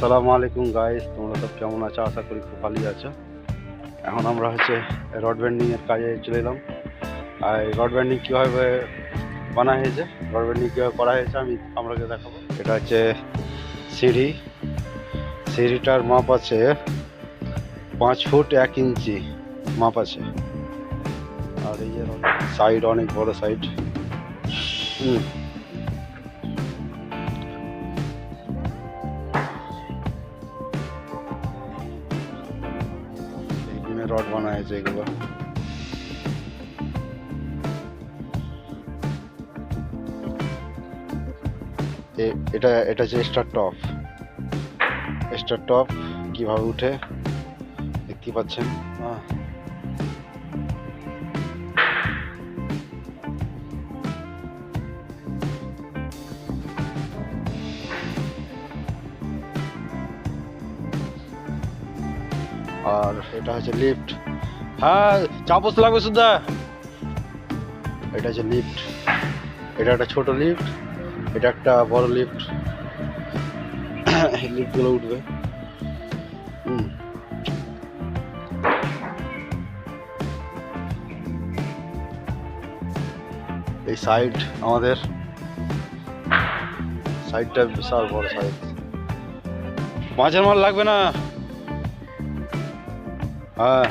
আসসালামু আলাইকুম গাইস, তোমরা সব কেমন আছো? আশা করি খুব ভালোই আছো। এখন আমরা রড ব্যান্ডিং এর কাজে চলে এলাম। আর রড ব্যান্ডিং কীভাবে বানা হয়েছে, রড ব্যান্ডিং কীভাবে করা হয়েছে আপনাকে দেখাবো। এটা হচ্ছে সিঁড়িটার মাপ আছে 5 ফুট 1 ইঞ্চি মাপ আছে। আর এই যে সাইড অনেক বড় সাইড। রড বানা হয়েছে এগুলো। এটা হচ্ছে স্টার টপ কিভাবে উঠে দেখতে পাচ্ছেন। আর এটা হচ্ছে লিফট। হ্যাঁ, চাপস লাগবে সুদ্ধা। এটা হচ্ছে লিফট। এটা একটা ছোট লিফট, এটা একটা বড় লিফট। লিফটগুলো উঠবে। এই আমাদের সাইডটা বিশাল বড় সাইড। মাছের মাল লাগবে না। হ্যাঁ,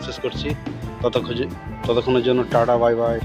শেষ করছি। ততক্ষণের জন্য টাটা, বাই বাই।